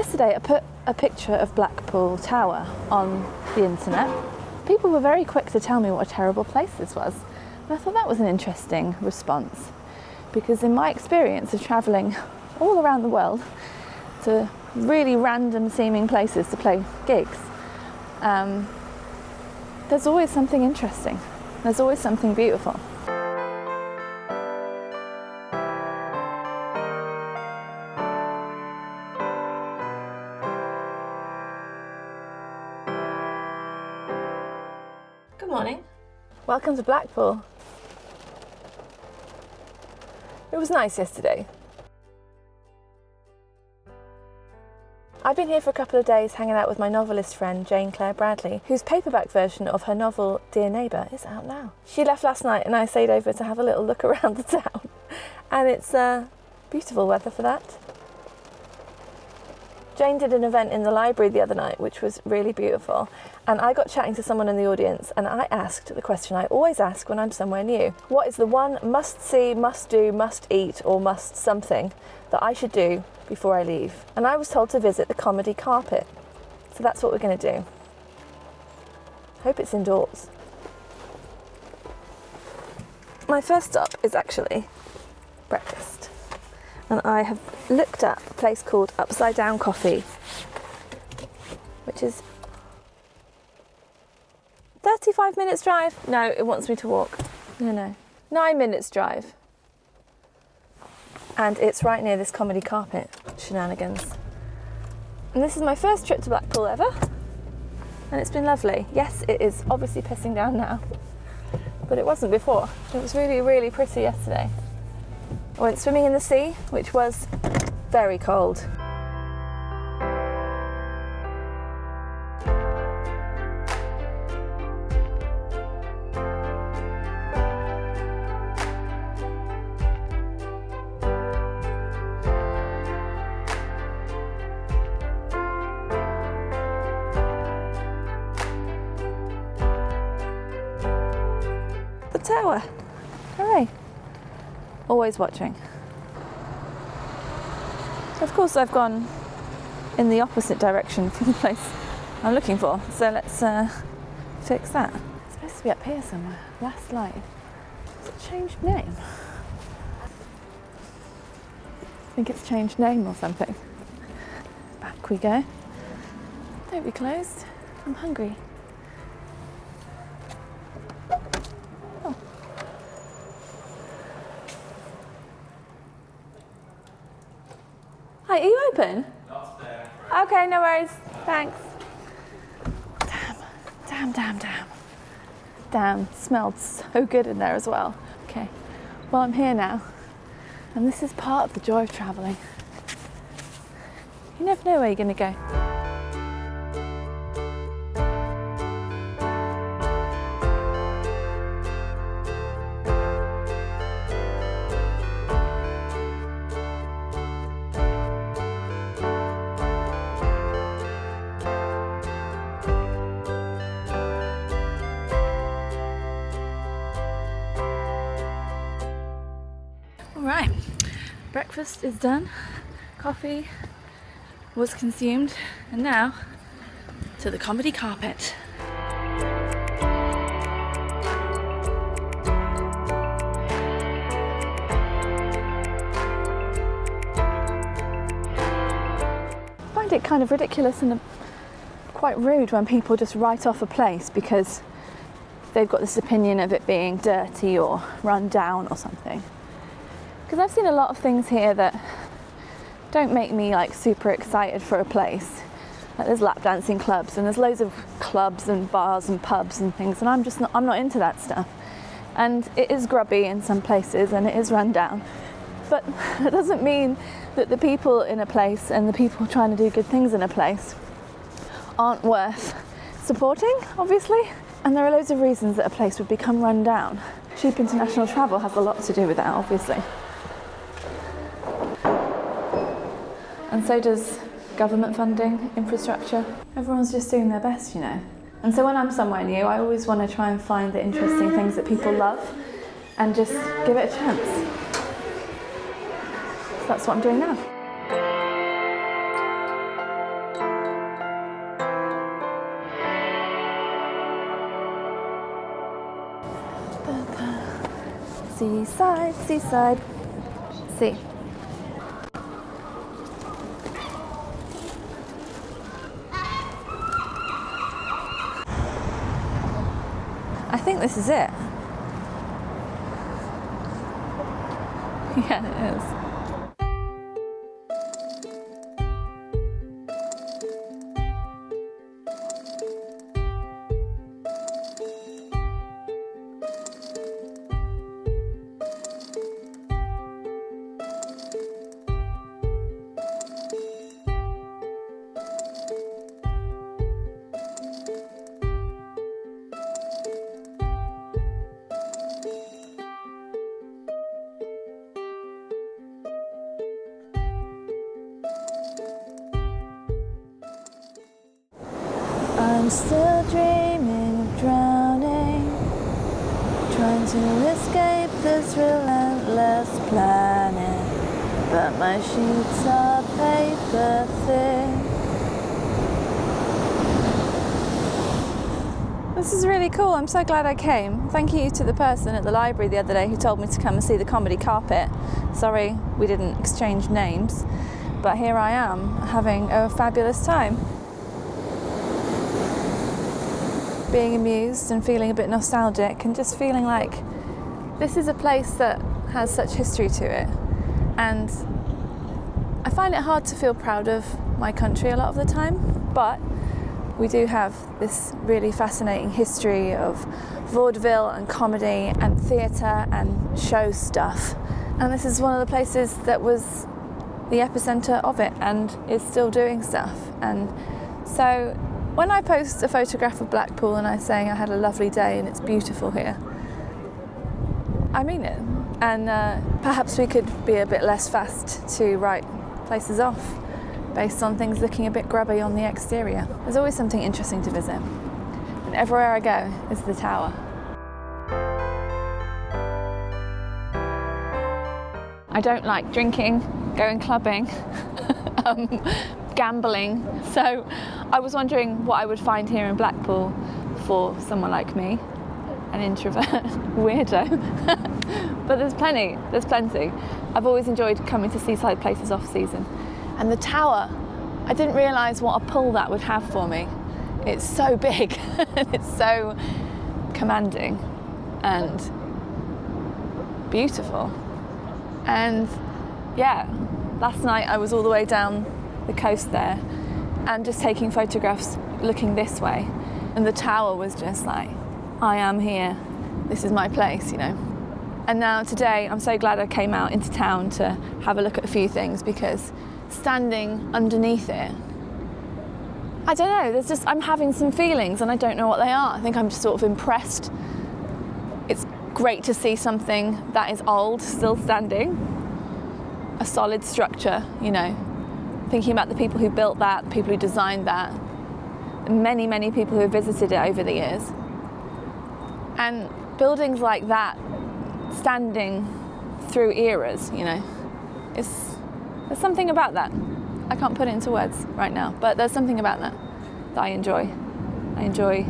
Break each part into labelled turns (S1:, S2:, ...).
S1: Yesterday I put a picture of Blackpool Tower on the internet. People were very quick to tell me what a terrible place this was. And I thought that was an interesting response, because in my experience of travelling all around the world to really random seeming places to play gigs, there's always something interesting. There's always something beautiful. Good morning. Welcome to Blackpool. It was nice yesterday. I've been here for a couple of days hanging out with my novelist friend Jane Claire Bradley, whose paperback version of her novel Dear Neighbour is out now. She left last night and I stayed over to have a little look around the town, and it's beautiful weather for that. Jane did an event in the library the other night which was really beautiful, and I got chatting to someone in the audience and I asked the question I always ask when I'm somewhere new. What is the one must-see, must-do, must-eat or must-something that I should do before I leave? And I was told to visit the comedy carpet. So that's what we're going to do. Hope it's indoors. My first stop is actually breakfast. And I have looked at a place called Upside Down Coffee, which is 35 minutes drive. No, it wants me to walk. No. 9 minutes drive. And it's right near this comedy carpet shenanigans. And this is my first trip to Blackpool ever, and it's been lovely. Yes, it is obviously pissing down now, but it wasn't before. It was really, really pretty yesterday. I went swimming in the sea, which was very cold. The tower. Hooray. Always watching. Of course I've gone in the opposite direction from the place I'm looking for, so let's fix that. It's supposed to be up here somewhere. Last light. Has it changed name? I think it's changed name or something. Back we go. Don't be closed. I'm hungry. Hi, are you open?
S2: Not today.
S1: Okay, no worries. Thanks. Damn, smelled so good in there as well. Okay, well I'm here now, and this is part of the joy of travelling. You never know where you're going to go. Right, breakfast is done, coffee was consumed, and now to the comedy carpet. I find it kind of ridiculous and quite rude when people just write off a place because they've got this opinion of it being dirty or run down or something. Because I've seen a lot of things here that don't make me like super excited for a place. Like there's lap dancing clubs and there's loads of clubs and bars and pubs and things, and I'm not into that stuff. And it is grubby in some places and it is run down. But that doesn't mean that the people in a place and the people trying to do good things in a place aren't worth supporting, obviously. And there are loads of reasons that a place would become run down. Cheap international travel has a lot to do with that, obviously. And so does government funding, infrastructure. Everyone's just doing their best, you know. And so when I'm somewhere new, I always want to try and find the interesting things that people love and just give it a chance. So that's what I'm doing now. Seaside, seaside, sea. I think this is it. Yeah, it is. I'm still dreaming of drowning, trying to escape this relentless planet, but my sheets are paper thin. This is really cool. I'm so glad I came. Thank you to the person at the library the other day who told me to come and see the comedy carpet. Sorry we didn't exchange names, but here I am having a fabulous time. Being amused and feeling a bit nostalgic and just feeling like this is a place that has such history to it. And I find it hard to feel proud of my country a lot of the time, but we do have this really fascinating history of vaudeville and comedy and theatre and show stuff. And this is one of the places that was the epicenter of it and is still doing stuff. And so when I post a photograph of Blackpool and I'm saying I had a lovely day and it's beautiful here, I mean it. And perhaps we could be a bit less fast to write places off based on things looking a bit grubby on the exterior. There's always something interesting to visit. And everywhere I go is the tower. I don't like drinking, going clubbing, gambling, so I was wondering what I would find here in Blackpool for someone like me, an introvert weirdo. But there's plenty. I've always enjoyed coming to seaside places off season. And the tower, I didn't realise what a pull that would have for me. It's so big and it's so commanding and beautiful. And yeah, last night I was all the way down the coast there and just taking photographs looking this way, and the tower was just like, I am here, this is my place, you know. And now today I'm so glad I came out into town to have a look at a few things, because standing underneath it, I don't know, I'm having some feelings and I don't know what they are. I think I'm just sort of impressed. It's great to see something that is old still standing, a solid structure, you know. Thinking about the people who built that, the people who designed that, many, many people who have visited it over the years. And buildings like that, standing through eras, you know, there's something about that. I can't put it into words right now, but there's something about that I enjoy. I enjoy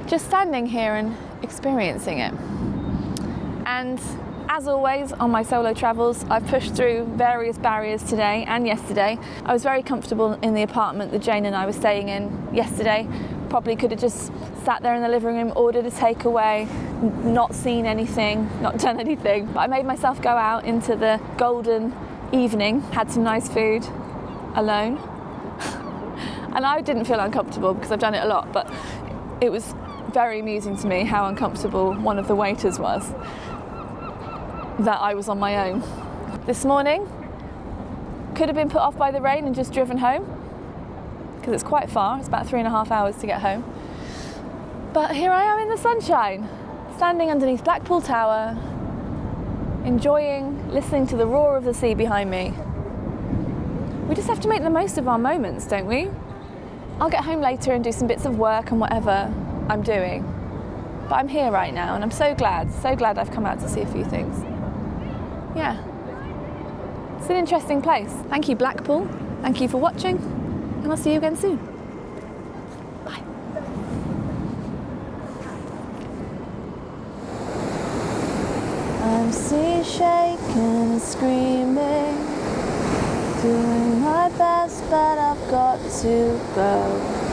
S1: just standing here and experiencing it. And as always, on my solo travels, I've pushed through various barriers today and yesterday. I was very comfortable in the apartment that Jane and I were staying in yesterday. Probably could have just sat there in the living room, ordered a takeaway, not seen anything, not done anything. But I made myself go out into the golden evening, had some nice food, alone. And I didn't feel uncomfortable because I've done it a lot, but it was very amusing to me how uncomfortable one of the waiters was, that I was on my own. This morning, could have been put off by the rain and just driven home, because it's quite far, it's about 3.5 hours to get home. But here I am in the sunshine, standing underneath Blackpool Tower, enjoying, listening to the roar of the sea behind me. We just have to make the most of our moments, don't we? I'll get home later and do some bits of work and whatever I'm doing. But I'm here right now and I'm so glad I've come out to see a few things. Yeah, it's an interesting place. Thank you, Blackpool. Thank you for watching, and I'll see you again soon. Bye. I'm sea shaken and screaming, doing my best, but I've got to go.